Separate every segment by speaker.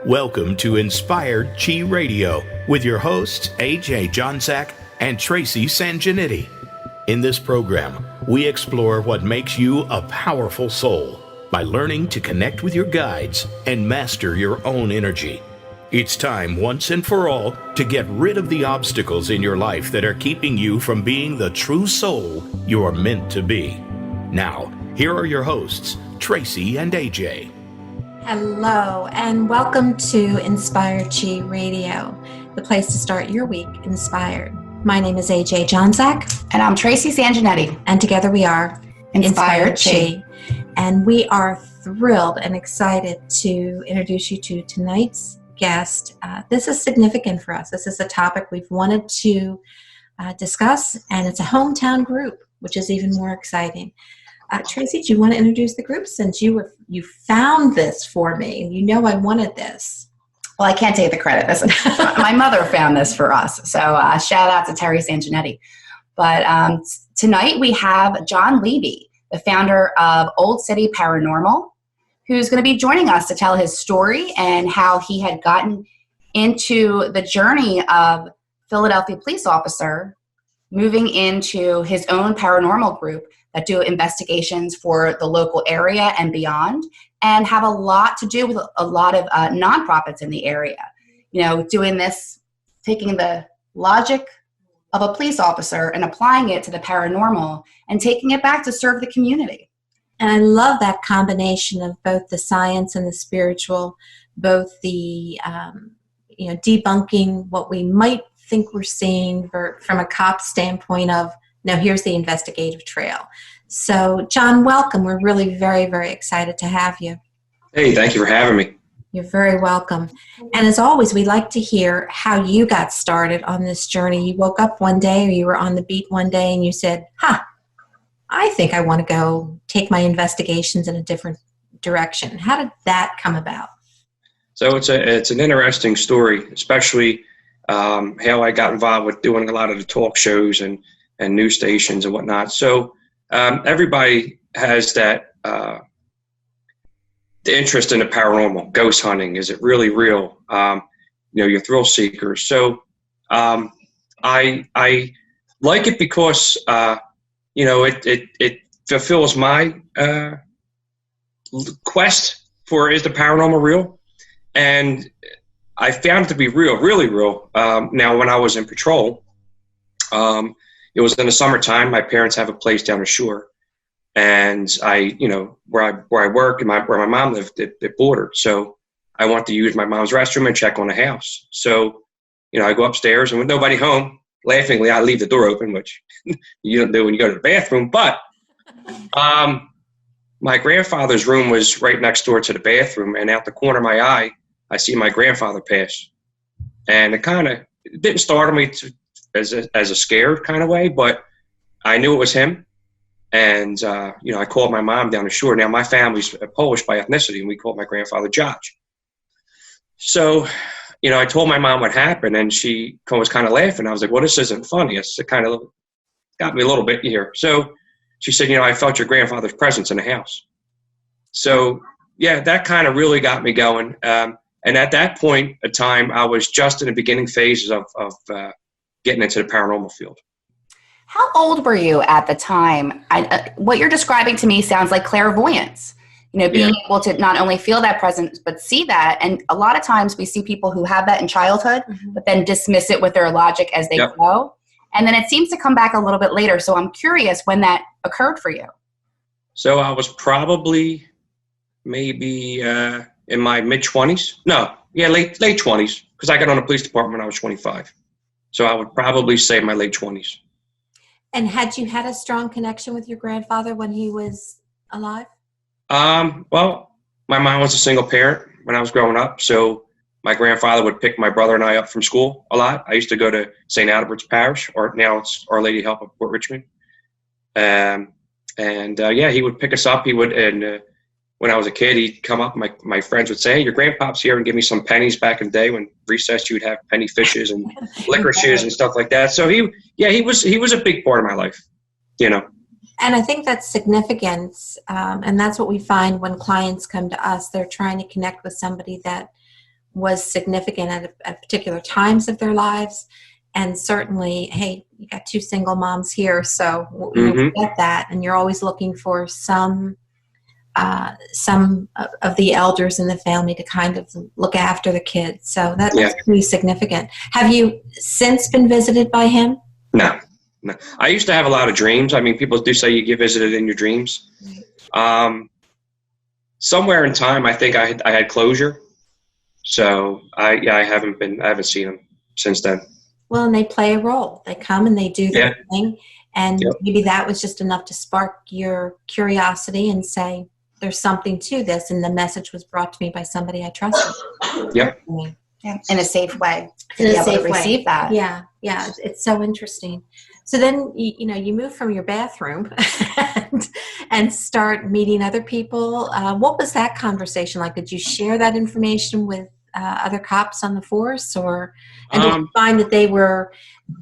Speaker 1: Welcome to Inspired Chi Radio with your hosts AJ Johnzak and Tracy Sanjanetti. In this program, we explore what makes you a powerful soul by learning to connect with your guides and master your own energy. It's time once and for all to get rid of the obstacles in your life that are keeping you from being the true soul you are meant to be. Now, here are your hosts, Tracy and AJ.
Speaker 2: Hello, and welcome to Inspired Chi Radio, the place to start your week inspired. My name is AJ Johnzak.
Speaker 3: And I'm Tracy Sanjanetti.
Speaker 2: And together we are
Speaker 3: Inspired Chi.
Speaker 2: And we are thrilled and excited to introduce you to tonight's guest. This is significant for us. This is a topic we've wanted to discuss, and it's a hometown group, which is even more exciting. Tracy, do you want to introduce the group since you found this for me and you know I wanted this?
Speaker 3: Well, I can't take the credit. My mother found this for us. So shout out to Terry Sanjanetti. But tonight we have John Levy, the founder of Old City Paranormal, who's going to be joining us to tell his story and how he had gotten into the journey of Philadelphia police officer, moving into his own paranormal group that do investigations for the local area and beyond, and have a lot to do with a lot of nonprofits in the area. You know, doing this, taking the logic of a police officer and applying it to the paranormal and taking it back to serve the community.
Speaker 2: And I love that combination of both the science and the spiritual, both the, debunking what we might think we're seeing from a cop standpoint of, now here's the investigative trail. So, John, welcome. We're really very, very excited to have you.
Speaker 4: Hey, thank you for having me.
Speaker 2: You're very welcome. And as always, we like to hear how you got started on this journey. You woke up one day or you were on the beat one day and you said, I think I want to go take my investigations in a different direction. How did that come about?
Speaker 4: So it's an interesting story, especially how I got involved with doing a lot of the talk shows and news stations and whatnot. So everybody has that the interest in the paranormal, ghost hunting. Is it really real? You're thrill seekers. So I like it because it fulfills my quest for, is the paranormal real? And I found it to be real, really real. Now, when I was in patrol, it was in the summertime. My parents have a place down the shore, and where I work and where my mom lived, it bordered. So I want to use my mom's restroom and check on the house. So, I go upstairs, and with nobody home, laughingly, I leave the door open, which you don't do when you go to the bathroom. But my grandfather's room was right next door to the bathroom, and out the corner of my eye, I see my grandfather pass. And it didn't startle me as a scared kind of way, but I knew it was him. And, I called my mom down the shore. Now, my family's Polish by ethnicity, and we called my grandfather Josh. So, I told my mom what happened, and she was kind of laughing. I was like, well, this isn't funny. It kind of got me a little bit here. So she said, I felt your grandfather's presence in the house. So, yeah, that kind of really got me going. And at that point in time, I was just in the beginning phases of getting into the paranormal field.
Speaker 3: How old were you at the time? What you're describing to me sounds like clairvoyance. Being able to not only feel that presence, but see that. And a lot of times we see people who have that in childhood, but then dismiss it with their logic as they grow. And then it seems to come back a little bit later. So I'm curious when that occurred for you.
Speaker 4: So I was probably maybe in my mid-20s. Late 20s, because I got on the police department when I was 25. So I would probably say my late 20s.
Speaker 2: And had you had a strong connection with your grandfather when he was alive?
Speaker 4: Well, my mom was a single parent when I was growing up, so my grandfather would pick my brother and I up from school a lot. I used to go to St. Albert's Parish, or now it's Our Lady Help of Port Richmond. He would pick us up. He would, and when I was a kid, he'd come up. My friends would say, "Hey, your grandpop's here," and give me some pennies. Back in the day when recess, you would have penny fishes and licorices and stuff like that. So he was a big part of my life,
Speaker 2: And I think that's significant, and that's what we find when clients come to us. They're trying to connect with somebody that was significant at particular times of their lives. And certainly, hey, you got two single moms here, so we get that. And you're always looking for some of the elders in the family to kind of look after the kids. So that's pretty significant. Have you since been visited by him?
Speaker 4: No. I used to have a lot of dreams. I mean, people do say you get visited in your dreams. Somewhere in time, I think I had closure. So I haven't seen him since then.
Speaker 2: Well, and they play a role. They come and they do their thing. And maybe that was just enough to spark your curiosity and say, there's something to this. And the message was brought to me by somebody I trusted.
Speaker 3: Yep. In a safe way.
Speaker 2: In a safe way.
Speaker 3: Receive that.
Speaker 2: Yeah. It's so interesting. So then, you move from your bathroom and start meeting other people. What was that conversation like? Did you share that information with other cops on the force, and did you find that they were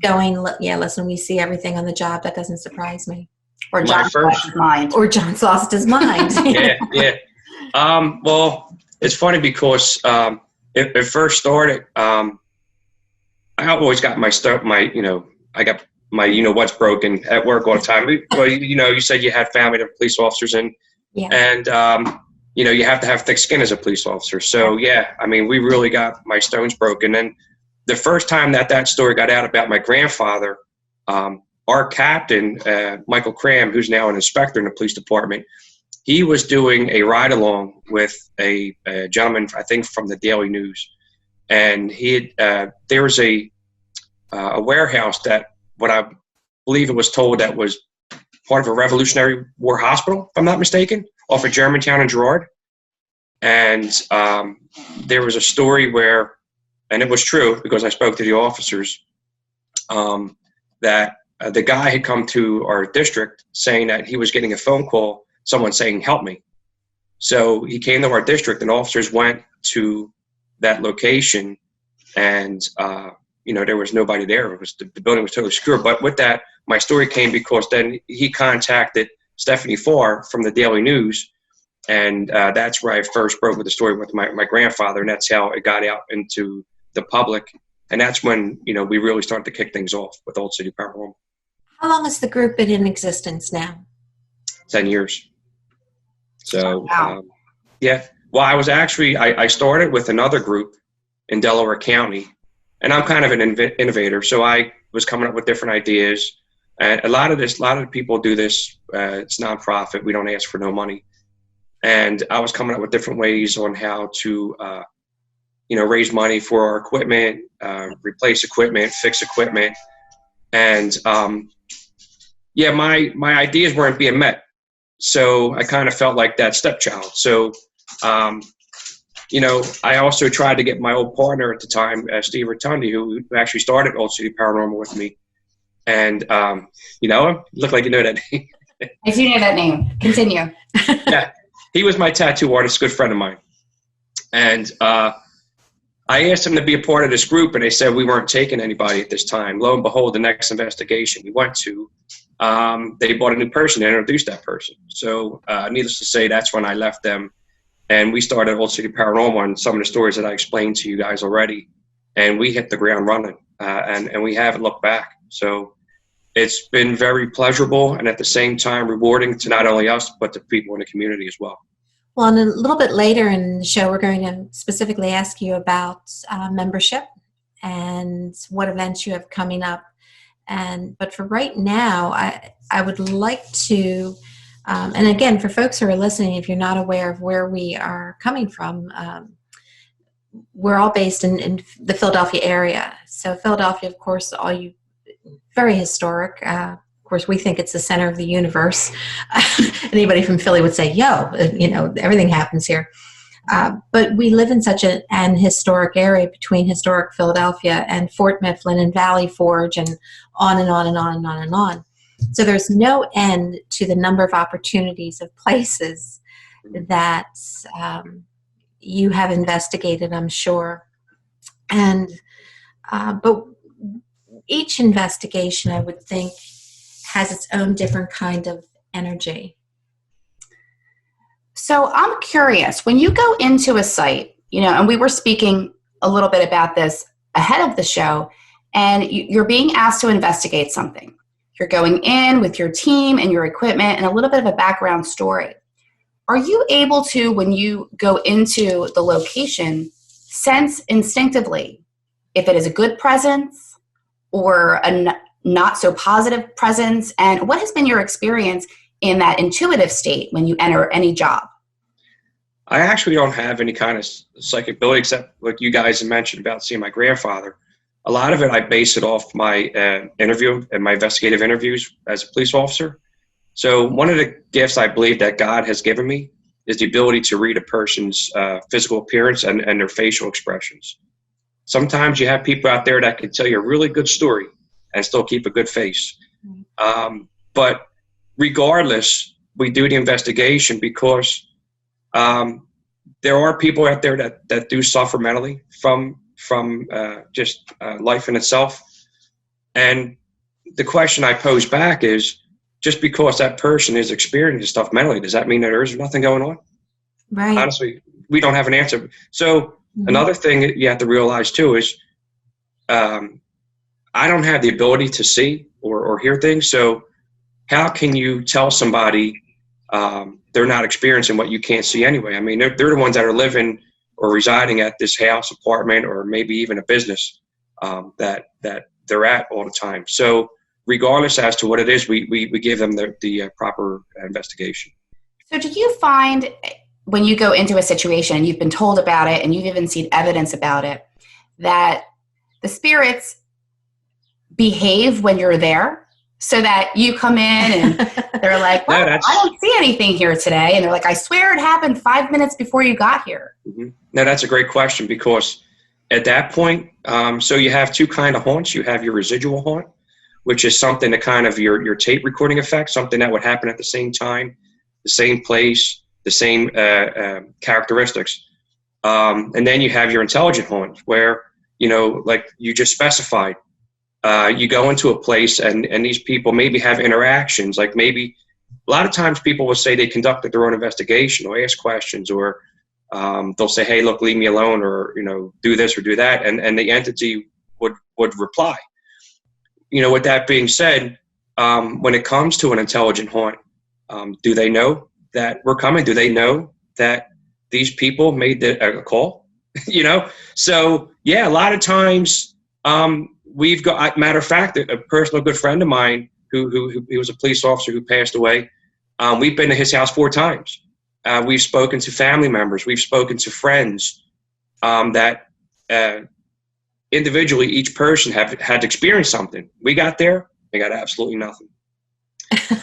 Speaker 2: going, listen, we see everything on the job. That doesn't surprise me.
Speaker 3: Or John's lost his mind.
Speaker 2: Or John's lost his mind.
Speaker 4: Yeah. Well, it's funny because it first started. I always got my stuff. I got my what's broken at work all the time. Well, you said you had family that were police officers, and you have to have thick skin as a police officer. So I mean, we really got my stones broken. And the first time that story got out about my grandfather, our captain, Michael Cram, who's now an inspector in the police department, he was doing a ride along with a gentleman, I think from the Daily News. And there was a warehouse that, what I believe it was told, that was part of a Revolutionary War hospital, if I'm not mistaken, off of Germantown and Girard. And there was a story where, and it was true because I spoke to the officers, that the guy had come to our district saying that he was getting a phone call, someone saying, help me. So he came to our district, and officers went to that location, and there was nobody there. The building was totally secure. But with that, my story came because then he contacted Stephanie Farr from the Daily News, and that's where I first broke with the story with my grandfather, and that's how it got out into the public. And that's when we really started to kick things off with Old City Paranormal.
Speaker 2: How long has the group been in existence now?
Speaker 4: 10 years. So, Well, I was actually, I started with another group in Delaware County, and I'm kind of an innovator. So I was coming up with different ideas. And a lot of people do this. It's nonprofit. We don't ask for no money. And I was coming up with different ways on how to, raise money for our equipment, replace equipment, fix equipment. And, my ideas weren't being met. So I kind of felt like that stepchild. So, I also tried to get my old partner at the time, Steve Rotundi, who actually started Old City Paranormal with me. And, look like you know that name.
Speaker 3: I do know that name. Continue.
Speaker 4: Yeah. He was my tattoo artist, good friend of mine. And I asked him to be a part of this group, and they said we weren't taking anybody at this time. Lo and behold, the next investigation we went to, they brought a new person and introduced that person. So needless to say, that's when I left them. And we started Old City Paranormal, and some of the stories that I explained to you guys already. And we hit the ground running, and we haven't looked back. So it's been very pleasurable and at the same time rewarding to not only us, but to people in the community as well.
Speaker 2: Well, and a little bit later in the show, we're going to specifically ask you about membership and what events you have coming up. But for right now, I would like to, and again, for folks who are listening, if you're not aware of where we are coming from, we're all based in the Philadelphia area. So Philadelphia, of course, very historic. Of course, we think it's the center of the universe. Anybody from Philly would say, everything happens here. But we live in such an historic area between historic Philadelphia and Fort Mifflin and Valley Forge and on and on and on and on and on. So there's no end to the number of opportunities of places that you have investigated, I'm sure. And but each investigation, I would think, has its own different kind of energy.
Speaker 3: So I'm curious, when you go into a site, and we were speaking a little bit about this ahead of the show, and you're being asked to investigate something. You're going in with your team and your equipment and a little bit of a background story. Are you able to, when you go into the location, sense instinctively if it is a good presence or a not so positive presence? And what has been your experience in that intuitive state when you enter any job?
Speaker 4: I actually don't have any kind of psychic ability except what you guys have mentioned about seeing my grandfather. A lot of it, I base it off my interview and my investigative interviews as a police officer. So one of the gifts I believe that God has given me is the ability to read a person's physical appearance and their facial expressions. Sometimes you have people out there that can tell you a really good story and still keep a good face. But regardless, we do the investigation because there are people out there that do suffer mentally from just life in itself. And the question I pose back is, just because that person is experiencing stuff mentally, does that mean that there's nothing going on?
Speaker 2: Right.
Speaker 4: Honestly, we don't have an answer. So another thing that you have to realize too is I don't have the ability to see or hear things. So how can you tell somebody they're not experiencing what you can't see anyway? I mean, they're the ones that are living or residing at this house, apartment, or maybe even a business that they're at all the time. So regardless as to what it is, we give them the proper investigation.
Speaker 3: So do you find when you go into a situation and you've been told about it and you've even seen evidence about it, that the spirits behave when you're there? So that you come in and they're like, well, I don't see anything here today. And they're like, I swear it happened 5 minutes before you got here.
Speaker 4: Mm-hmm. No, that's a great question, because at that point, so you have two kind of haunts. You have your residual haunt, which is something that kind of your tape recording effect, something that would happen at the same time, the same place, the same characteristics. And then you have your intelligent haunt where, like you just specified, you go into a place and these people maybe have interactions, like maybe a lot of times people will say they conducted their own investigation or ask questions, or they'll say, hey, look, leave me alone, or, do this or do that. And the entity would reply. With that being said, when it comes to an intelligent haunt, do they know that we're coming? Do they know that these people made a call? So yeah, a lot of times we've got, matter of fact, a personal good friend of mine who he was a police officer who passed away. We've been to his house 4 times. We've spoken to family members. We've spoken to friends that individually, each person had experienced something. We got there, they got absolutely nothing.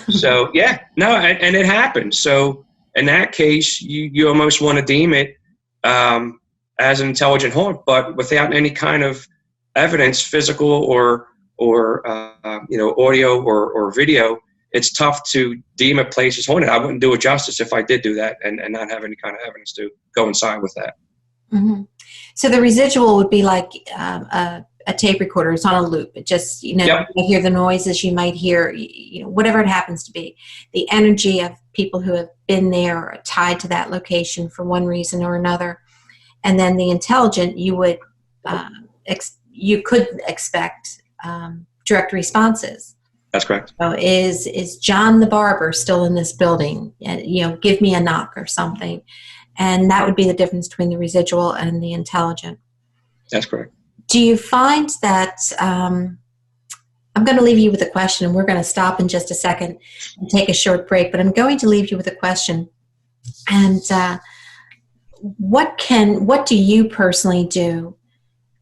Speaker 4: So yeah, no, and it happens. So in that case, you almost want to deem it as an intelligent haunt, but without any kind of evidence, physical or audio or video. It's tough to deem a place as haunted. I wouldn't do it justice if I did do that and not have any kind of evidence to coincide with that.
Speaker 2: Mm-hmm. So the residual would be like a tape recorder. It's on a loop. It just, yep. You might hear the noises, you might hear, whatever it happens to be. The energy of people who have been there or tied to that location for one reason or another. And then the intelligent, you would, you could expect direct responses.
Speaker 4: That's correct.
Speaker 2: So is John the barber still in this building? Give me a knock or something. And that would be the difference between the residual and the intelligent.
Speaker 4: That's correct.
Speaker 2: Do you find that, I'm going to leave you with a question, and we're going to stop in just a second and take a short break, but I'm going to leave you with a question. And what do you personally do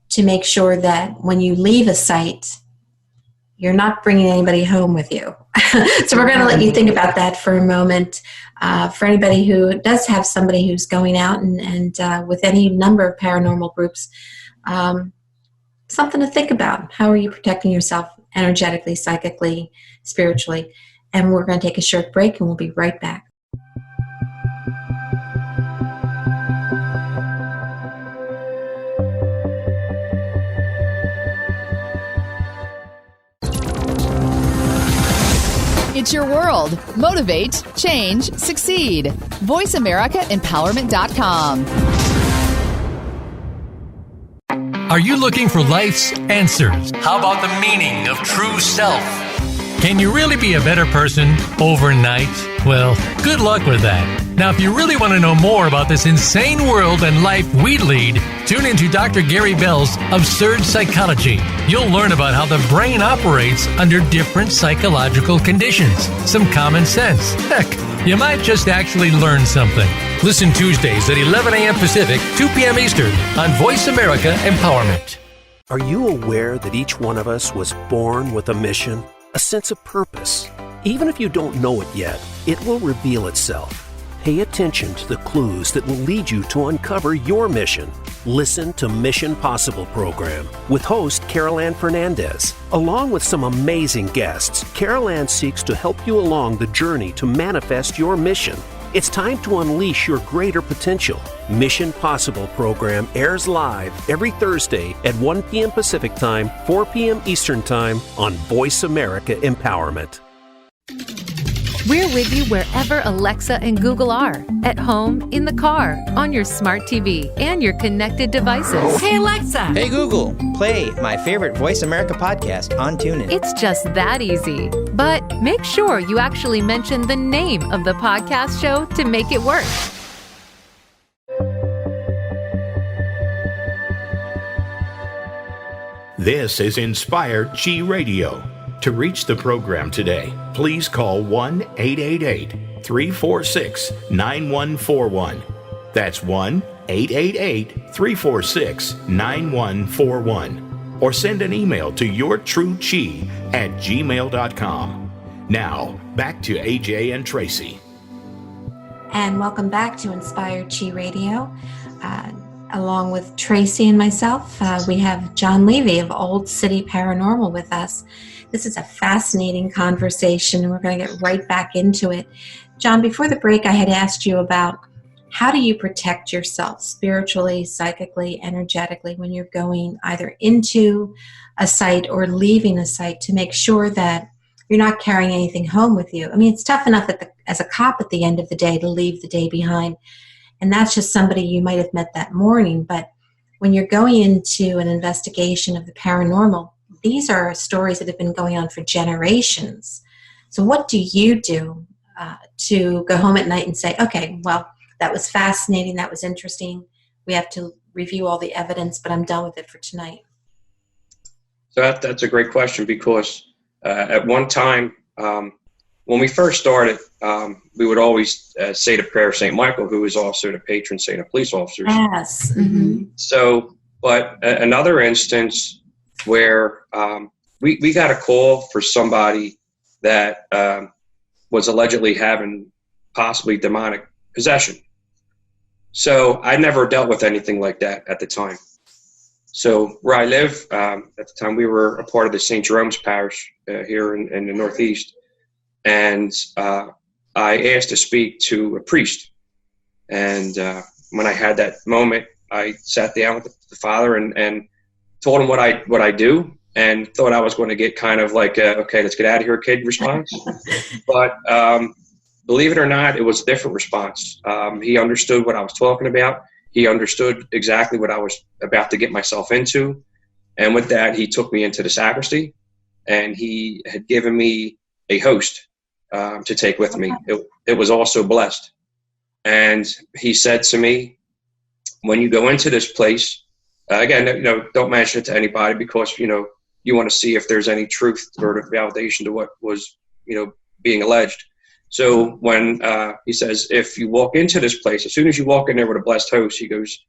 Speaker 2: to make sure that when you leave a site, you're not bringing anybody home with you? So we're going to let you think about that for a moment. For anybody who does have somebody who's going out and with any number of paranormal groups, something to think about. How are you protecting yourself energetically, psychically, spiritually? And we're going to take a short break, and we'll be right back.
Speaker 5: It's your world. Motivate, change, succeed. VoiceAmericaEmpowerment.com.
Speaker 6: Are you looking for life's answers? How about the meaning of true self? Can you really be a better person overnight? Well, good luck with that. Now, if you really want to know more about this insane world and life we lead, tune into Dr. Gary Bell's Absurd Psychology. You'll learn about how the brain operates under different psychological conditions. Some common sense. Heck, you might just actually learn something. Listen Tuesdays at 11 a.m. Pacific, 2 p.m. Eastern on Voice America Empowerment.
Speaker 7: Are you aware that each one of us was born with a mission, a sense of purpose? Even if you don't know it yet, it will reveal itself. Pay attention to the clues that will lead you to uncover your mission. Listen to Mission Possible program with host Carol Ann Fernandez. Along with some amazing guests, Carol Ann seeks to help you along the journey to manifest your mission. It's time to unleash your greater potential. Mission Possible program airs live every Thursday at 1 p.m. Pacific Time, 4 p.m. Eastern Time on Voice America Empowerment.
Speaker 8: We're with you wherever Alexa and Google are. At home, in the car, on your smart TV, and your connected devices.
Speaker 9: Hey, Alexa.
Speaker 10: Hey, Google. Play my favorite Voice America podcast on TuneIn.
Speaker 8: It's just that easy. But make sure you actually mention the name of the podcast show to make it work.
Speaker 1: This is Inspired Chi Radio. To reach the program today, please call 1-888-346-9141. That's 1-888-346-9141. Or send an email to yourtruechi@gmail.com. Now, back to AJ and Tracy.
Speaker 2: And welcome back to Inspired Chi Radio. Along with Tracy and myself, we have John Levy of Old City Paranormal with us. This is a fascinating conversation, and we're going to get right back into it. John, before the break, I had asked you about how do you protect yourself spiritually, psychically, energetically when you're going either into a site or leaving a site to make sure that you're not carrying anything home with you. I mean, it's tough enough as a cop at the end of the day to leave the day behind, and that's just somebody you might have met that morning. But when you're going into an investigation of the paranormal, these are stories that have been going on for generations. So what do you do to go home at night and say, okay, well, that was fascinating, that was interesting, we have to review all the evidence, but I'm done with it for tonight?
Speaker 4: So that's a great question, because at one time, when we first started, we would always say the prayer of St. Michael, who is also the patron saint of police officers.
Speaker 2: Yes. Mm-hmm.
Speaker 4: So, but another instance where we got a call for somebody that was allegedly having possibly demonic possession. So I never dealt with anything like that at the time. So where I live, at the time we were a part of the St. Jerome's Parish here in the Northeast. And I asked to speak to a priest. And when I had that moment, I sat down with the father and told him what I do, and thought I was going to get kind of like okay, let's get out of here, kid response. But believe it or not, it was a different response. He understood what I was talking about. He understood exactly what I was about to get myself into. And with that, he took me into the sacristy, and he had given me a host to take with me. It was also blessed. And he said to me, when you go into this place, again, don't mention it to anybody, because, you want to see if there's any truth or validation to what was, being alleged. So when he says, if you walk into this place, as soon as you walk in there with a blessed host, he goes,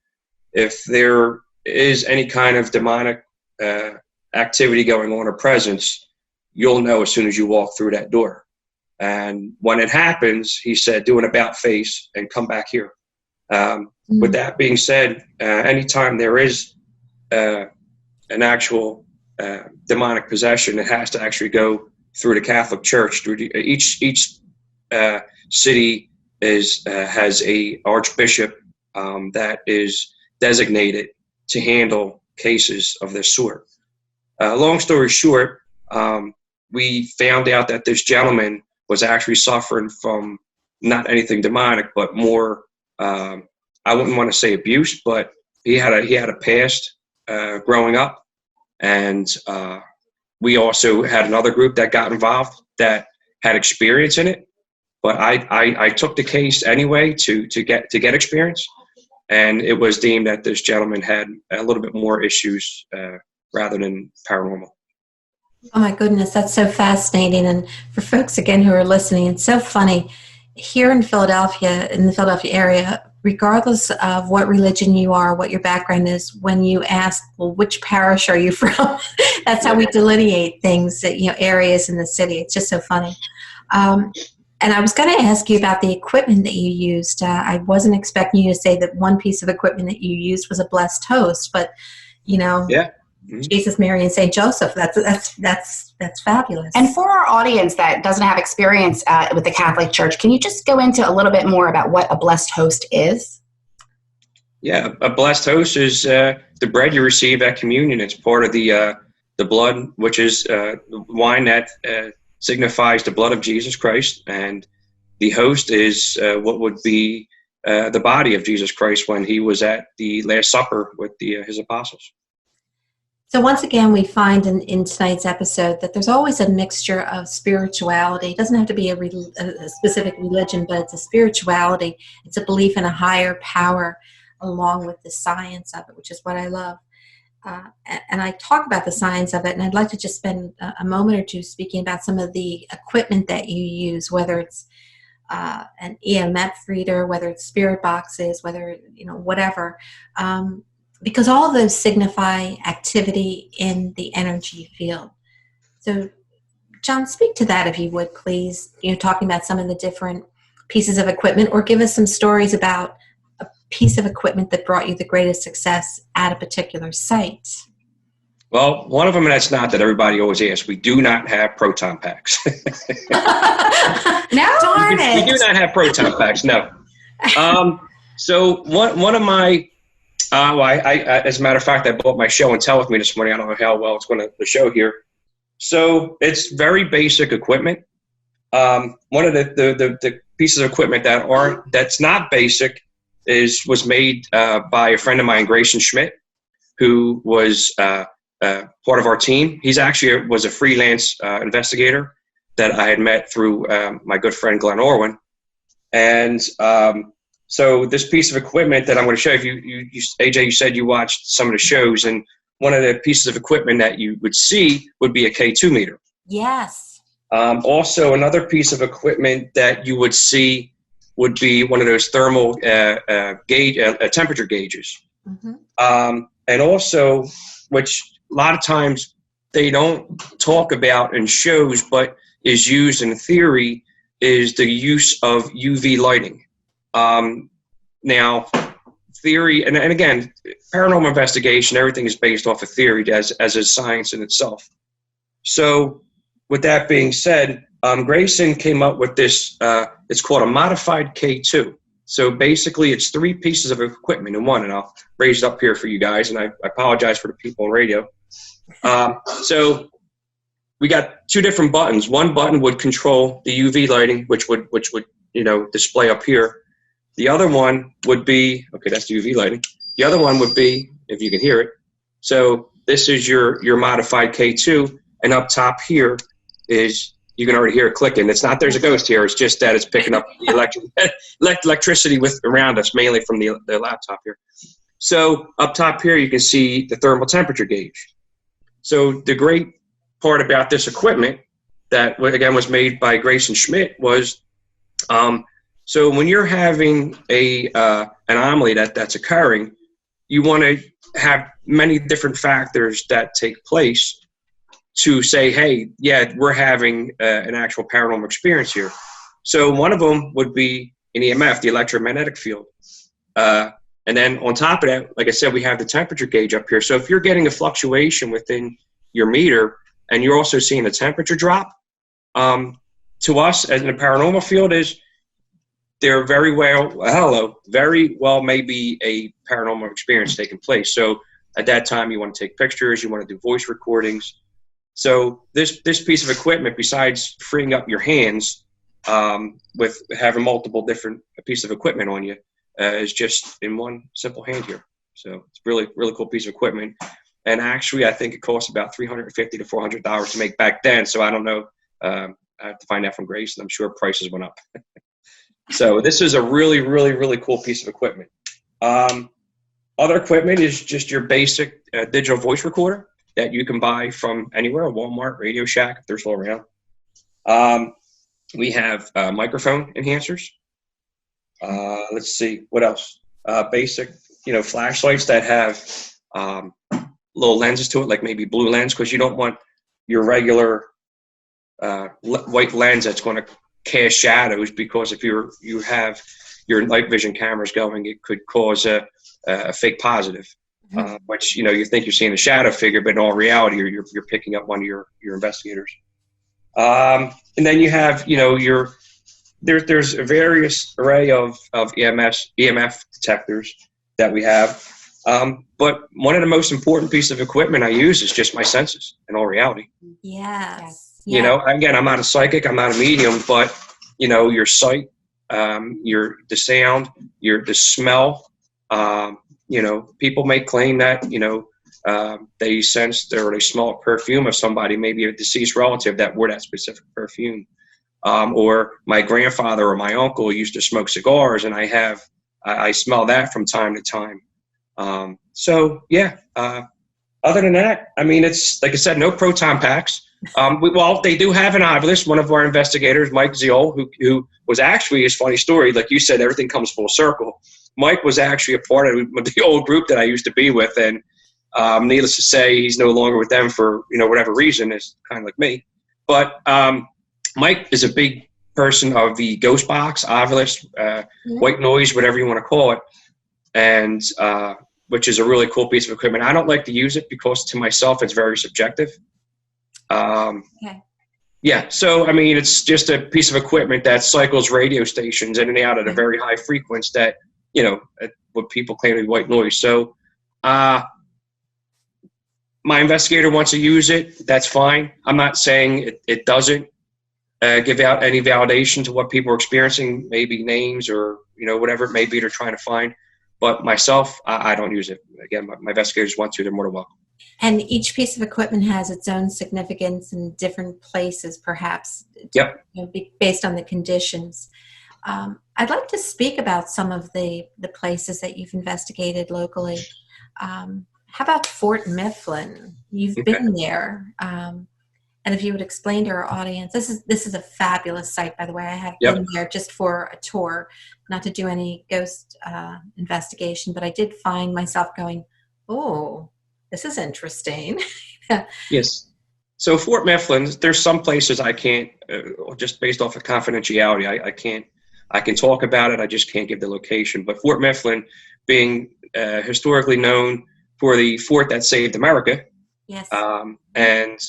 Speaker 4: if there is any kind of demonic activity going on or presence, you'll know as soon as you walk through that door. And when it happens, he said, do an about face and come back here. With that being said, anytime there is an actual demonic possession, it has to actually go through the Catholic Church. Through each city has a archbishop that is designated to handle cases of this sort. Long story short, we found out that this gentleman was actually suffering from not anything demonic, but more, I wouldn't want to say abuse, but he had a past growing up. And we also had another group that got involved that had experience in it. But I took the case anyway to get experience. And it was deemed that this gentleman had a little bit more issues rather than paranormal.
Speaker 2: Oh my goodness, that's so fascinating. And for folks, again, who are listening, it's so funny. Here in Philadelphia, in the Philadelphia area, regardless of what religion you are, what your background is, when you ask, well, which parish are you from? That's how we delineate things, areas in the city. It's just so funny. And I was going to ask you about the equipment that you used. I wasn't expecting you to say that one piece of equipment that you used was a blessed host, but
Speaker 4: Yeah. Mm-hmm.
Speaker 2: Jesus, Mary, and Saint Joseph. That's fabulous.
Speaker 3: And for our audience that doesn't have experience with the Catholic Church, can you just go into a little bit more about what a blessed host is?
Speaker 4: Yeah, a blessed host is the bread you receive at communion. It's part of the blood, which is wine that signifies the blood of Jesus Christ, and the host is what would be the body of Jesus Christ when he was at the Last Supper with his apostles.
Speaker 2: So once again, we find in tonight's episode that there's always a mixture of spirituality. It doesn't have to be a specific religion, but it's a spirituality. It's a belief in a higher power along with the science of it, which is what I love. And I talk about the science of it, and I'd like to just spend a moment or two speaking about some of the equipment that you use, whether it's an EMF reader, whether it's spirit boxes, whether, whatever. Because all of those signify activity in the energy field. So, John, speak to that if you would, please. Talking about some of the different pieces of equipment, or give us some stories about a piece of equipment that brought you the greatest success at a particular site.
Speaker 4: Well, one of them, and that's not that everybody always asks, we do not have proton packs.
Speaker 3: No? Darn it.
Speaker 4: We do not have proton packs, no. So one of my, I as a matter of fact, I bought my show and tell with me this morning. I don't know how well it's going to show here. So it's very basic equipment. One of the pieces of equipment that's not basic was made by a friend of mine, Grayson Schmidt, who was part of our team. He's actually was a freelance investigator that I had met through my good friend Glenn Orwin. And so this piece of equipment that I'm going to show you, AJ, you said you watched some of the shows, and one of the pieces of equipment that you would see would be a K2 meter.
Speaker 2: Yes.
Speaker 4: Also, another piece of equipment that you would see would be one of those thermal temperature gauges. Mm-hmm. And also, which a lot of times they don't talk about in shows, but is used in theory, is the use of UV lighting. Now, theory, and again, paranormal investigation, everything is based off of theory as is science in itself. So with that being said, Grayson came up with this, it's called a modified K2. So basically it's 3 pieces of equipment in one, and I'll raise it up here for you guys, and I apologize for the people on radio. So we got 2 different buttons. One button would control the UV lighting, which would display up here. The other one would be, okay, that's the UV lighting. The other one would be, if you can hear it. So this is your modified K2, and up top here is, you can already hear it clicking. It's not there's a ghost here. It's just that it's picking up the electricity around us, mainly from the laptop here. So up top here, you can see the thermal temperature gauge. So the great part about this equipment that, again, was made by Grayson Schmidt was, so when you're having an anomaly that's occurring, you want to have many different factors that take place to say, hey, yeah, we're having an actual paranormal experience here. So one of them would be an EMF, the electromagnetic field. And then on top of that, like I said, we have the temperature gauge up here. So if you're getting a fluctuation within your meter and you're also seeing a temperature drop, to us as in the paranormal field there very well may be a paranormal experience taking place. So at that time, you want to take pictures, you want to do voice recordings. So this piece of equipment, besides freeing up your hands with having multiple different pieces of equipment on you, is just in one simple hand here. So it's really, really cool piece of equipment. And actually, I think it costs about $350 to $400 to make back then. So I don't know. I have to find out from Grace, and I'm sure prices went up. So this is a really, really, really cool piece of equipment. Other equipment is just your basic digital voice recorder that you can buy from anywhere, Walmart, Radio Shack, if they're still around. We have microphone enhancers. Let's see, what else? Basic, flashlights that have little lenses to it, like maybe blue lens, because you don't want your regular white lens that's going to cast shadows, because if you have your night vision cameras going, it could cause a fake positive, which you think you're seeing a shadow figure, but in all reality you're picking up one of your investigators. And then you have there's a various array of EMF detectors that we have, but one of the most important pieces of equipment I use is just my senses, in all reality.
Speaker 2: Yes.
Speaker 4: Again, I'm not a psychic, I'm not a medium, but your sight, the sound, the smell. People may claim that they sense or they smell a perfume of somebody, maybe a deceased relative, that wore that specific perfume. Or my grandfather or my uncle used to smoke cigars, and I smell that from time to time. Other than that, it's like I said, no proton packs. They do have an Ovilus. One of our investigators, Mike Ziol, who was actually, his funny story, like you said, everything comes full circle. Mike was actually a part of the old group that I used to be with, and needless to say, he's no longer with them for whatever reason. It's kind of like me, but Mike is a big person of the ghost box, Ovilus, white noise, whatever you want to call it, and which is a really cool piece of equipment. I don't like to use it because to myself it's very subjective. Yeah, so it's just a piece of equipment that cycles radio stations in and out at a very high frequency that what people claim to be white noise. So my investigator wants to use it, that's fine. I'm not saying it doesn't give out any validation to what people are experiencing, maybe names or whatever it may be they're trying to find. But myself, I don't use it. Again, my investigators want to, they're more than welcome.
Speaker 2: And each piece of equipment has its own significance in different places, perhaps, based on the conditions. I'd like to speak about some of the places that you've investigated locally. How about Fort Mifflin? You've been there. And if you would explain to our audience, this is a fabulous site, by the way. I have been there just for a tour, not to do any ghost investigation, but I did find myself going, oh, this is interesting.
Speaker 4: Yes. So Fort Mifflin, there's some places I can't, just based off of confidentiality, I can talk about it, I just can't give the location. But Fort Mifflin, being historically known for the fort that saved America,
Speaker 2: yes,
Speaker 4: and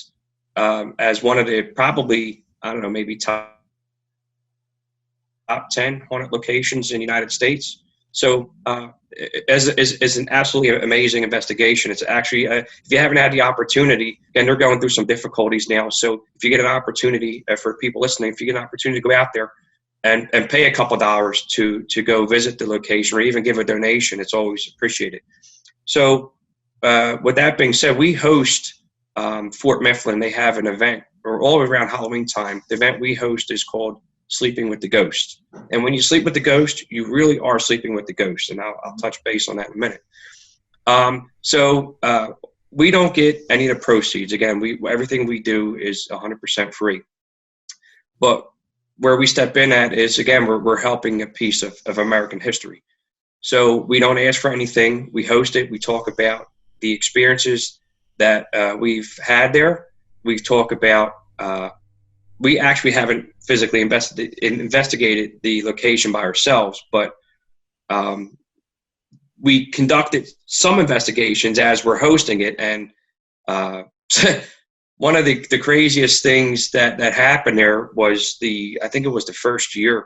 Speaker 4: as one of the probably, I don't know, maybe top 10 haunted locations in the United States. So as an absolutely amazing investigation. It's actually, if you haven't had the opportunity, and they're going through some difficulties now, so if you get an opportunity, for people listening, if you get an opportunity to go out there and pay a couple dollars to go visit the location or even give a donation, it's always appreciated. So with that being said, we host Fort Mifflin. They have an event, or all around Halloween time. The event we host is called Sleeping with the Ghost. And when you sleep with the ghost, you really are sleeping with the ghost. And I'll touch base on that in a minute. So we don't get any of the proceeds. Again, everything we do is 100% free. But where we step in at is, again, we're helping a piece of American history. So we don't ask for anything. We host it. We talk about the experiences that we've had there. We talk about we actually haven't physically investigated the location by ourselves, but we conducted some investigations as we're hosting it. And one of the craziest things that happened there was I think it was the first year.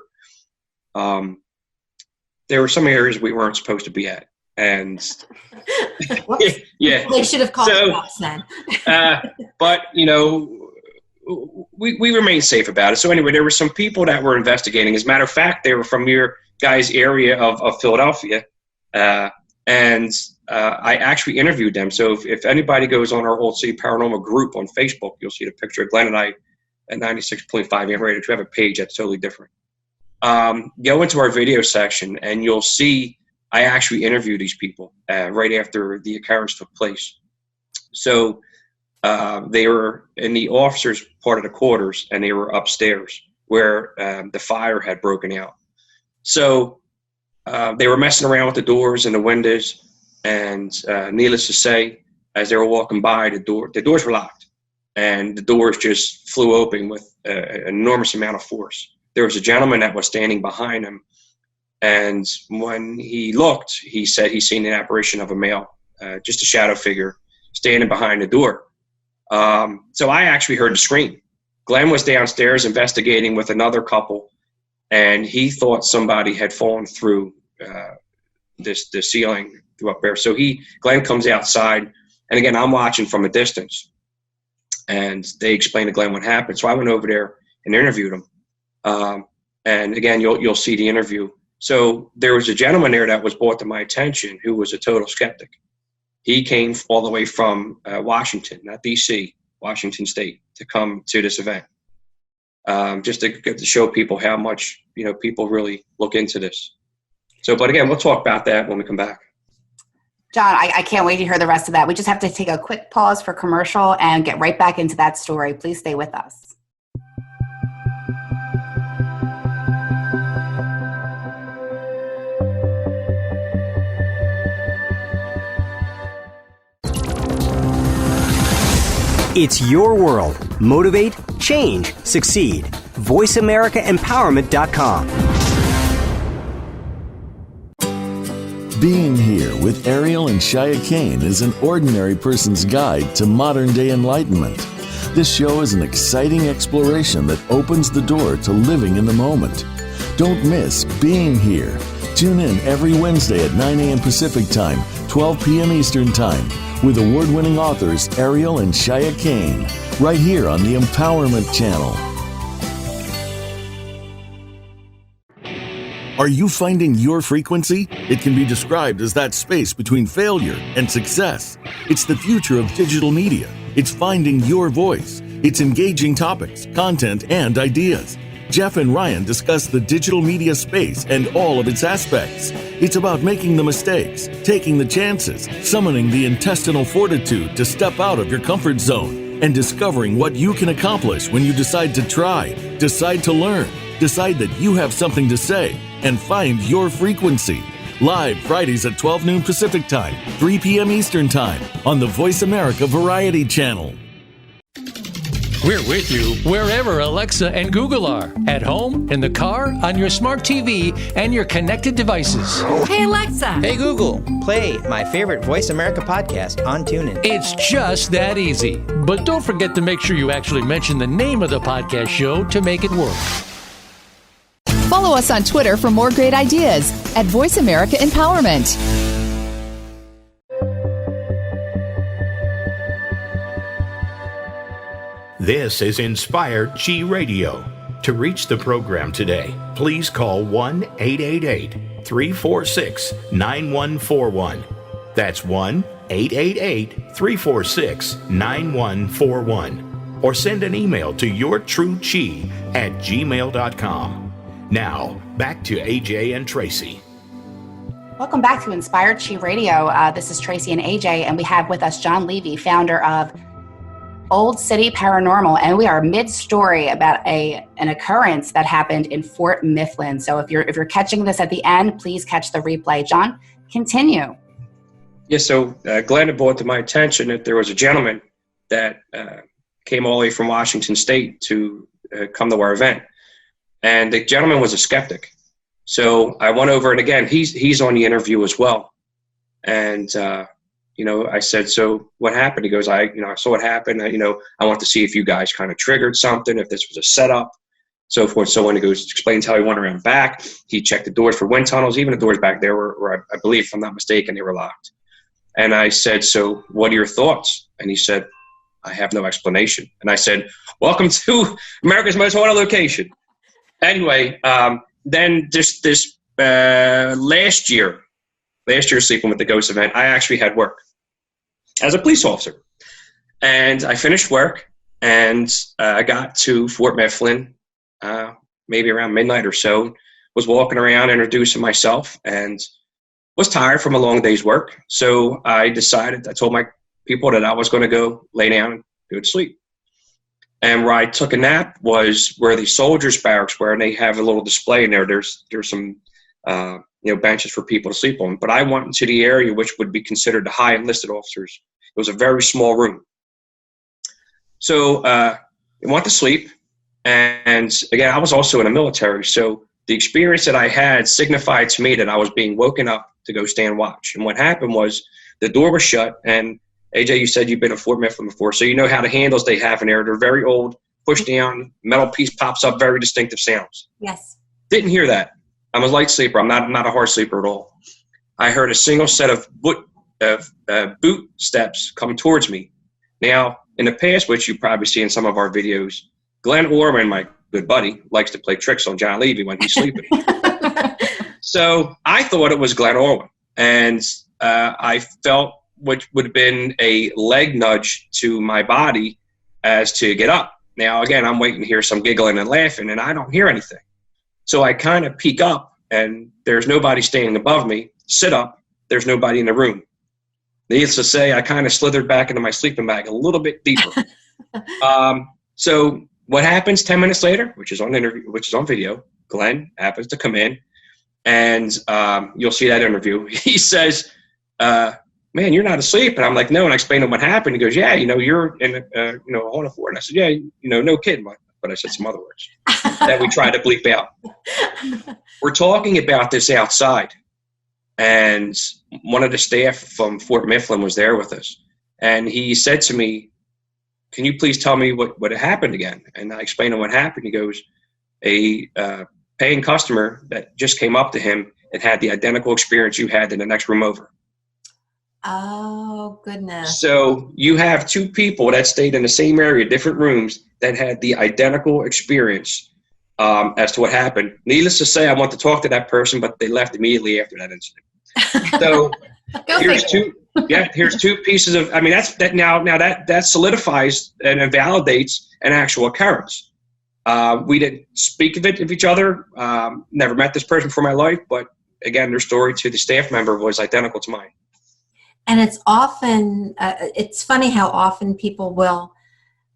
Speaker 4: There were some areas we weren't supposed to be at. And yeah,
Speaker 2: they should have called the cops then.
Speaker 4: But we remain safe about it. So anyway, there were some people that were investigating. As a matter of fact, they were from your guys' area of Philadelphia. And I actually interviewed them. So if anybody goes on our Old City Paranormal group on Facebook, you'll see the picture of Glenn and I at 96.5 AM radio. We have a page that's totally different. Go into our video section and you'll see I actually interviewed these people right after the occurrence took place. So they were in the officers' part of the quarters, and they were upstairs where the fire had broken out. So they were messing around with the doors and the windows, and needless to say, as they were walking by, the doors were locked, and the doors just flew open with an enormous amount of force. There was a gentleman that was standing behind him, and when he looked, he said he seen an apparition of a male, just a shadow figure, standing behind the door. So I actually heard the scream. Glenn was downstairs investigating with another couple, and he thought somebody had fallen through the ceiling through up there. So Glenn comes outside, and again, I'm watching from a distance, and they explained to Glenn what happened. So I went over there and interviewed him. And again, you'll see the interview. So there was a gentleman there that was brought to my attention who was a total skeptic. He came all the way from Washington, not DC, Washington State, to come to this event, just to show people how much people really look into this. So, but again, we'll talk about that when we come back.
Speaker 3: John, I can't wait to hear the rest of that. We just have to take a quick pause for commercial and get right back into that story. Please stay with us.
Speaker 9: It's your world. Motivate, change, succeed. VoiceAmericaEmpowerment.com.
Speaker 11: Being Here with Ariel and Shia Kane is an ordinary person's guide to modern-day enlightenment. This show is an exciting exploration that opens the door to living in the moment. Don't miss Being Here. Tune in every Wednesday at 9 a.m. Pacific Time, 12 p.m. Eastern Time, with award-winning authors Ariel and Shia Kane, right here on the Empowerment Channel. Are you finding your frequency? It can be described as that space between failure and success. It's the future of digital media. It's finding your voice. It's engaging topics, content, and ideas. Jeff and Ryan discuss the digital media space and all of its aspects. It's about making the mistakes, taking the chances, summoning the intestinal fortitude to step out of your comfort zone, and discovering what you can accomplish when you decide to try, decide to learn, decide that you have something to say, and find your frequency. Live Fridays at 12 noon Pacific Time, 3 p.m. Eastern Time on the Voice America Variety Channel.
Speaker 6: We're with you wherever Alexa and Google are. At home, in the car, on your smart TV, and your connected devices.
Speaker 8: Hey, Alexa.
Speaker 10: Hey, Google. Play my favorite Voice America podcast on TuneIn.
Speaker 6: It's just that easy. But don't forget to make sure you actually mention the name of the podcast show to make it work.
Speaker 5: Follow us on Twitter for more great ideas at Voice America Empowerment.
Speaker 1: This is Inspired Chi Radio. To reach the program today, please call 1-888-346-9141. That's 1-888-346-9141. Or send an email to yourtruechi@gmail.com. Now, back to AJ and Tracy.
Speaker 3: Welcome back to Inspired Chi Radio. This is Tracy and AJ, and we have with us John Levy, founder of Old City Paranormal, and we are mid-story about an occurrence that happened in Fort Mifflin. So if you're catching this at the end, please catch the replay. John, continue.
Speaker 4: Yeah, so Glenn had brought to my attention that there was a gentleman that came all the way from Washington State to come to our event, and the gentleman was a skeptic. So I went over, and again, he's on the interview as well, and I said, so what happened? He goes, I saw what happened. I want to see if you guys kind of triggered something, if this was a setup, so forth. So when he goes, explains how he went around back, he checked the doors for wind tunnels. Even the doors back there were, I believe, if I'm not mistaken, they were locked. And I said, so what are your thoughts? And he said, I have no explanation. And I said, welcome to America's most haunted location. Anyway, then just this last year, last year sleeping with the ghost event, I actually had work as a police officer. And I finished work, and I got to Fort Mifflin maybe around midnight or so, was walking around introducing myself, and was tired from a long day's work. So I told my people that I was going to go lay down and go to sleep. And where I took a nap was where the soldiers' barracks were, and they have a little display in there. There's some benches for people to sleep on. But I went into the area which would be considered the high enlisted officers. It was a very small room. So I went to sleep. And again, I was also in the military. So the experience that I had signified to me that I was being woken up to go stand watch. And what happened was the door was shut. And AJ, you said you've been in Fort Mifflin before, so you know how the handles they have in there. They're very old, push down, metal piece pops up, very distinctive sounds.
Speaker 2: Yes.
Speaker 4: Didn't hear that. I'm a light sleeper. I'm not a hard sleeper at all. I heard a single set of boot steps come towards me. Now, in the past, which you probably see in some of our videos, Glenn Orman, my good buddy, likes to play tricks on John Levy when he's sleeping. So I thought it was Glenn Orman, and I felt which would have been a leg nudge to my body as to get up. Now, again, I'm waiting to hear some giggling and laughing, and I don't hear anything. So I kind of peek up, and there's nobody standing above me. Sit up, there's nobody in the room. Needless to say, I kind of slithered back into my sleeping bag a little bit deeper. So what happens 10 minutes later, which is on video, Glenn happens to come in, and you'll see that interview. He says, man, you're not asleep. And I'm like, no. And I explained to him what happened. He goes, yeah, you're in a haunted fort. And I said, yeah, no kidding. But I said some other words that we tried to bleep out. We're talking about this outside. And one of the staff from Fort Mifflin was there with us. And he said to me, can you please tell me what happened again? And I explained to him what happened. He goes, a paying customer that just came up to him and had the identical experience you had in the next room over.
Speaker 2: Oh, goodness.
Speaker 4: So you have two people that stayed in the same area, different rooms, that had the identical experience as to what happened. Needless to say, I want to talk to that person, but they left immediately after that incident. So here's two pieces of, that solidifies and validates an actual occurrence. We didn't speak of each other, never met this person for my life, but again, their story to the staff member was identical to mine.
Speaker 2: And it's often, it's funny how often people will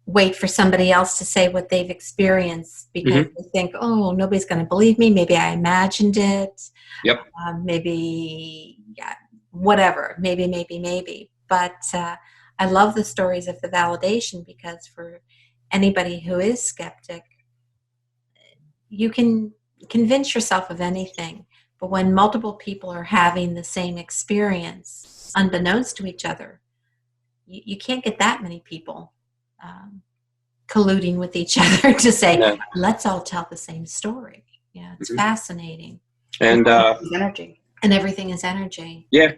Speaker 2: wait for somebody else to say what they've experienced because they think, oh, nobody's going to believe me. Maybe I imagined it.
Speaker 4: Yep.
Speaker 2: Maybe, whatever. Maybe. But I love the stories of the validation because for anybody who is skeptic, you can convince yourself of anything. But when multiple people are having the same experience, unbeknownst to each other, you can't get that many people colluding with each other to say, let's all tell the same story. Yeah, it's fascinating.
Speaker 4: And
Speaker 3: energy.
Speaker 2: And everything is energy.
Speaker 4: Yeah,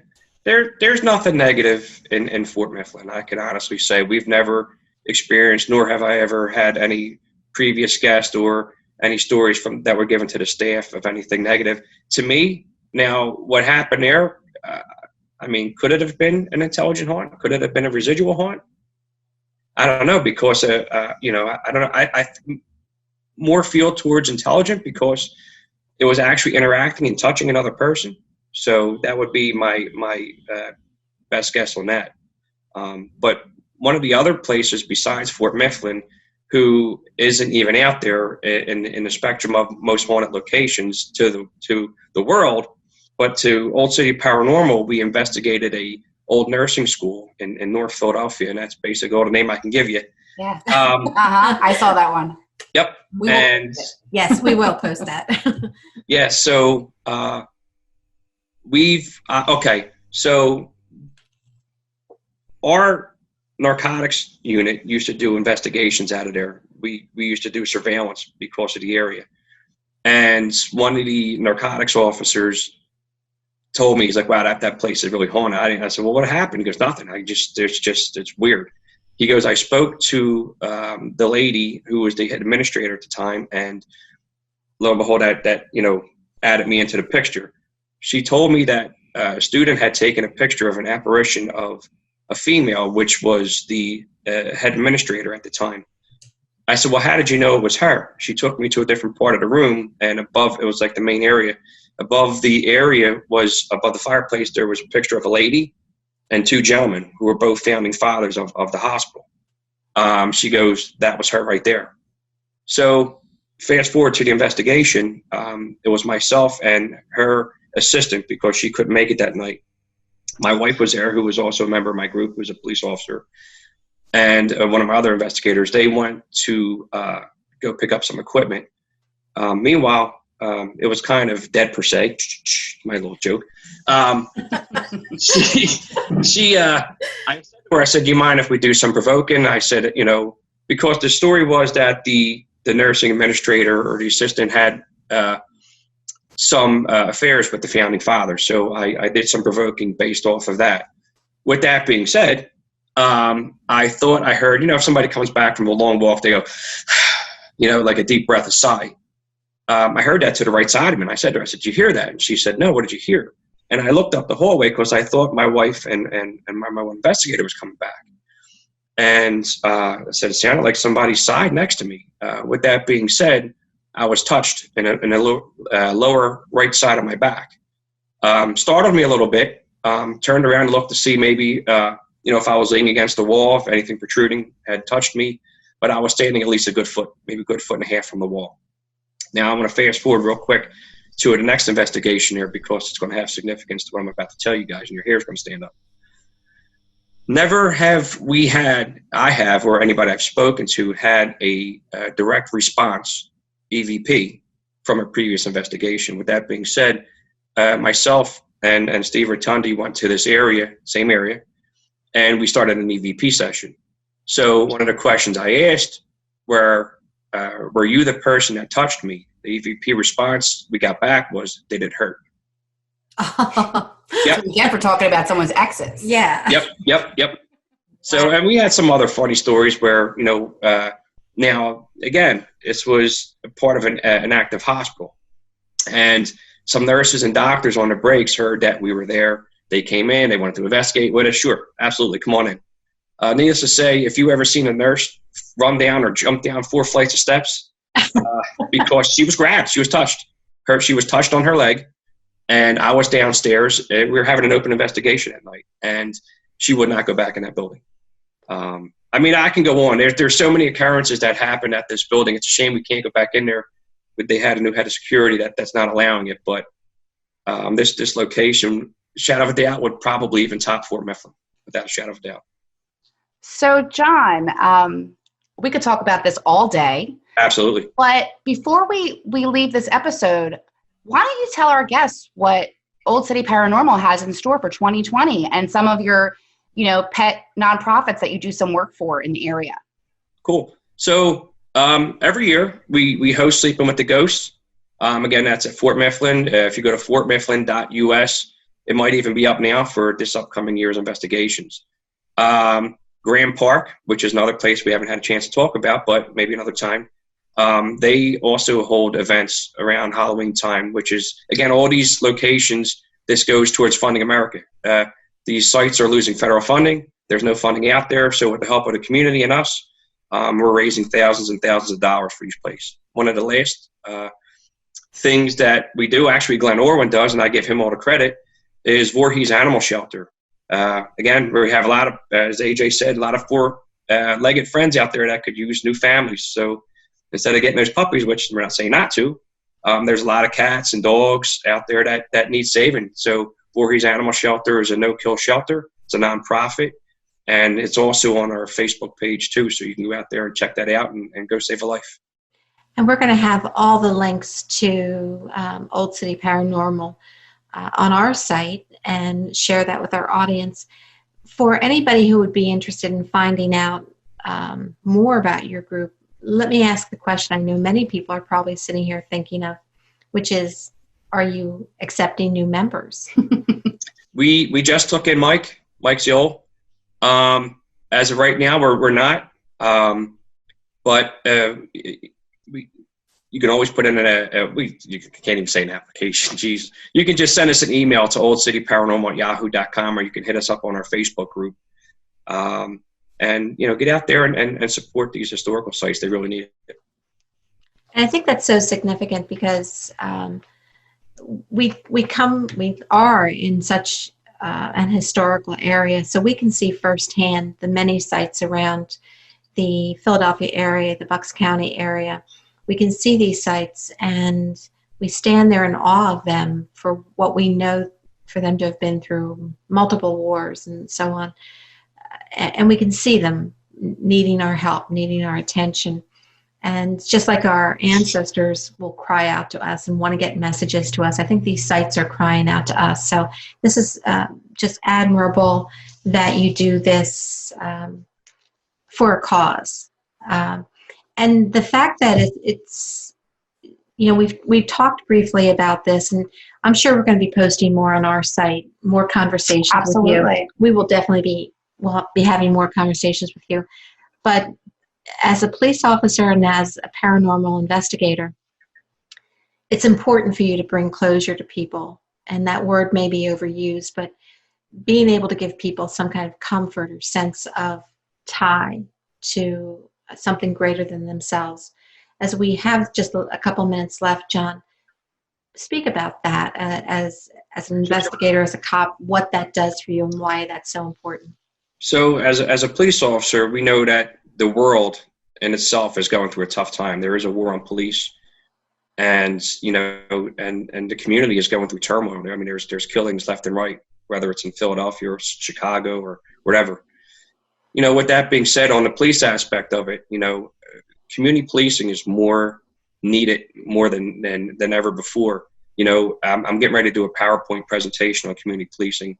Speaker 4: there's nothing negative in Fort Mifflin. I can honestly say we've never experienced, nor have I ever had any previous guest or any stories that were given to the staff of anything negative. To me, now what happened there, could it have been an intelligent haunt? Could it have been a residual haunt? I don't know because, I don't know. I more feel towards intelligent because it was actually interacting and touching another person. So that would be my best guess on that. But one of the other places besides Fort Mifflin, who isn't even out there in the spectrum of most haunted locations to the world, but to Old City Paranormal, we investigated a old nursing school in North Philadelphia, and that's basically all the name I can give you.
Speaker 3: Yeah. I saw that one.
Speaker 4: Yep.
Speaker 2: Yes, we will post that.
Speaker 4: Yeah. So So our narcotics unit used to do investigations out of there. We used to do surveillance because of the area, and one of the narcotics officers told me, he's like, wow, that place is really haunted. I said, well, what happened? He goes, nothing. It's weird. He goes, I spoke to the lady who was the head administrator at the time, and lo and behold, that added me into the picture. She told me that student had taken a picture of an apparition of a female, which was the head administrator at the time. I said, well, how did you know it was her? She took me to a different part of the room, and above, it was like the main area. Above the area was, above the fireplace, there was a picture of a lady and two gentlemen who were both founding fathers of the hospital. She goes, that was her right there. So fast forward to the investigation, it was myself and her assistant, because she couldn't make it that night. My wife was there, who was also a member of my group, who was a police officer. And one of my other investigators, they went to go pick up some equipment. Meanwhile, it was kind of dead per se. My little joke. I said to her, I said, do you mind if we do some provoking? I said, because the story was that the nursing administrator or the assistant had some affairs with the founding fathers. So I did some provoking based off of that. With that being said, I thought I heard, if somebody comes back from a long walk, they go, like a deep breath, a sigh. I heard that to the right side of me, and I said to her, did you hear that? And she said, no, what did you hear? And I looked up the hallway because I thought my wife and my investigator was coming back. And I said, it sounded like somebody sighed next to me. With that being said, I was touched in a lower right side of my back. Startled me a little bit, turned around and looked to see maybe, if I was leaning against the wall, if anything protruding had touched me, but I was standing at least a good foot, maybe a good foot and a half from the wall. Now I'm going to fast forward real quick to the next investigation here, because it's going to have significance to what I'm about to tell you guys, and your hair's going to stand up. Never have I have, or anybody I've spoken to, had a direct response EVP from a previous investigation. With that being said, myself and Steve Rotundi went to this area, same area, and we started an EVP session. So one of the questions I asked were you the person that touched me? The EVP response we got back was, did it hurt?
Speaker 3: Yep. Again, for talking about someone's exes.
Speaker 2: Yeah.
Speaker 4: Yep. So, and we had some other funny stories where, now, again, this was a part of an active hospital. And some nurses and doctors on the breaks heard that we were there. They came in, they wanted to investigate with us. Sure, absolutely, come on in. Needless to say, if you ever seen a nurse run down or jump down 4 flights of steps, because she was grabbed, she was touched. She was touched on her leg, and I was downstairs. And we were having an open investigation at night, and she would not go back in that building. I can go on. There's so many occurrences that happened at this building. It's a shame we can't go back in there, but they had a new head of security that's not allowing it. But this location, shadow of a doubt, would probably even top Fort Mifflin, without a shadow of a doubt.
Speaker 3: So, John, we could talk about this all day.
Speaker 4: Absolutely.
Speaker 3: But before we leave this episode, why don't you tell our guests what Old City Paranormal has in store for 2020 and some of your, pet nonprofits that you do some work for in the area?
Speaker 4: Cool. So every year we host Sleeping with the Ghosts. Again, that's at Fort Mifflin. If you go to fortmifflin.us, it might even be up now for this upcoming year's investigations. Graham Park, which is another place we haven't had a chance to talk about, but maybe another time. They also hold events around Halloween time, which is, again, all these locations, this goes towards funding America. These sites are losing federal funding. There's no funding out there. So with the help of the community and us, we're raising thousands and thousands of dollars for each place. One of the last things that we do, actually Glenn Orwin does, and I give him all the credit, is Voorhees Animal Shelter. Again, we have a lot of, as AJ said, a lot of four-legged friends out there that could use new families. So instead of getting those puppies, which we're not saying not to, there's a lot of cats and dogs out there that need saving. So Voorhees Animal Shelter is a no-kill shelter. It's a nonprofit, and it's also on our Facebook page too. So you can go out there and check that out and go save a life.
Speaker 2: And we're going to have all the links to Old City Paranormal on our site and share that with our audience. For anybody who would be interested in finding out more about your group, let me ask the question I know many people are probably sitting here thinking of, which is, are you accepting new members?
Speaker 4: We just took in Mike Ziol. As of right now, we're not. But you can always put in you can't even say an application. Jeez. You can just send us an email to oldcityparanormal@yahoo.com, or you can hit us up on our Facebook group. And, get out there and support these historical sites. They really need it.
Speaker 2: And I think that's so significant because we are in such an historical area, so we can see firsthand the many sites around the Philadelphia area, the Bucks County area. We can see these sites and we stand there in awe of them for what we know for them to have been through multiple wars and so on. And we can see them needing our help, needing our attention. And just like our ancestors will cry out to us and want to get messages to us, I think these sites are crying out to us. So this is just admirable that you do this for a cause. And the fact that it's we've talked briefly about this, and I'm sure we're going to be posting more on our site, more conversations
Speaker 3: Absolutely.
Speaker 2: with you. We will definitely we'll be having more conversations with you. But as a police officer and as a paranormal investigator, it's important for you to bring closure to people. And that word may be overused, but being able to give people some kind of comfort or sense of tie to something greater than themselves. As we have just a couple minutes left, John, speak about that as an investigator, as a cop, what that does for you and why that's so important.
Speaker 4: So as a police officer, we know that the world in itself is going through a tough time. There is a war on police, and and the community is going through turmoil. I mean, there's killings left and right, whether it's in Philadelphia or Chicago or whatever. With that being said, on the police aspect of it, community policing is more needed more than ever before. I'm getting ready to do a PowerPoint presentation on community policing.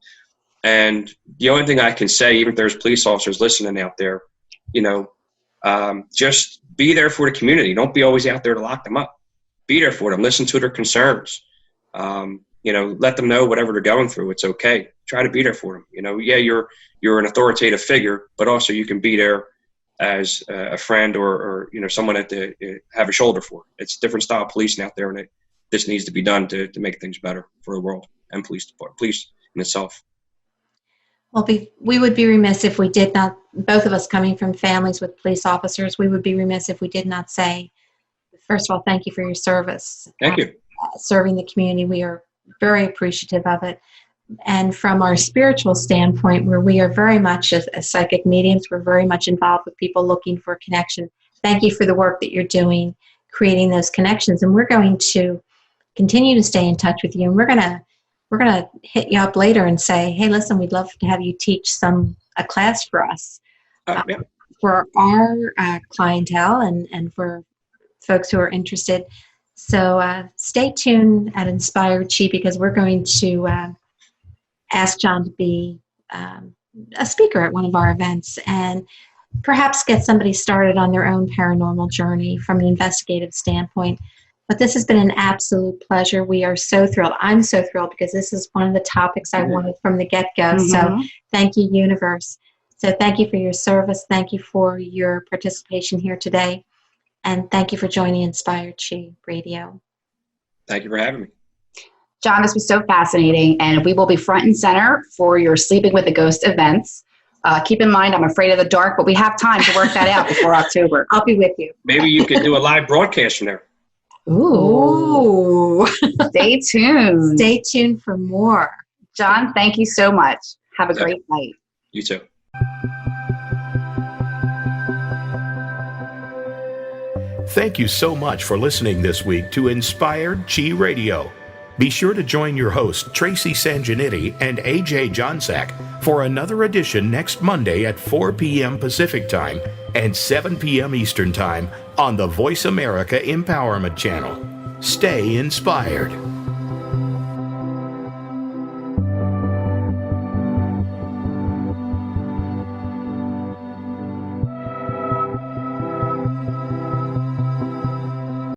Speaker 4: And the only thing I can say, even if there's police officers listening out there, just be there for the community. Don't be always out there to lock them up. Be there for them. Listen to their concerns. Let them know whatever they're going through. It's okay. Try to be there for them. You're an authoritative figure, but also you can be there as a friend or someone to have a shoulder for. It's a different style of policing out there, and this needs to be done to make things better for the world and police in itself.
Speaker 2: Well, we would be remiss if we did not, both of us coming from families with police officers, we would be remiss if we did not say, first of all, thank you for your service.
Speaker 4: Thank you.
Speaker 2: Serving the community. We are very appreciative of it. And from our spiritual standpoint, where we are very much as psychic mediums, we're very much involved with people looking for a connection. Thank you for the work that you're doing, creating those connections. And we're going to continue to stay in touch with you. And we're going to hit you up later and say, hey, listen, we'd love to have you teach a class for us, for our clientele and for folks who are interested. So stay tuned at Inspired Chi, because we're going to ask John to be a speaker at one of our events and perhaps get somebody started on their own paranormal journey from an investigative standpoint. But this has been an absolute pleasure. We are so thrilled. I'm so thrilled because this is one of the topics I wanted from the get-go. Mm-hmm. So thank you, universe. So thank you for your service. Thank you for your participation here today. And thank you for joining Inspired Chi Radio.
Speaker 4: Thank you for having me.
Speaker 3: John, this was so fascinating, and we will be front and center for your Sleeping with the Ghost events. Keep in mind, I'm afraid of the dark, but we have time to work that out before October. I'll be with you.
Speaker 4: Maybe you could do a live broadcast from there.
Speaker 2: Ooh.
Speaker 3: Stay tuned.
Speaker 2: Stay tuned for more.
Speaker 3: John, thank you so much. Have a great night.
Speaker 4: You too.
Speaker 1: Thank you so much for listening this week to Inspired Chi Radio. Be sure to join your host, Tracy Sanjaniti and AJ Johnsack, for another edition next Monday at 4 p.m. Pacific Time and 7 p.m. Eastern Time on the Voice America Empowerment Channel. Stay inspired.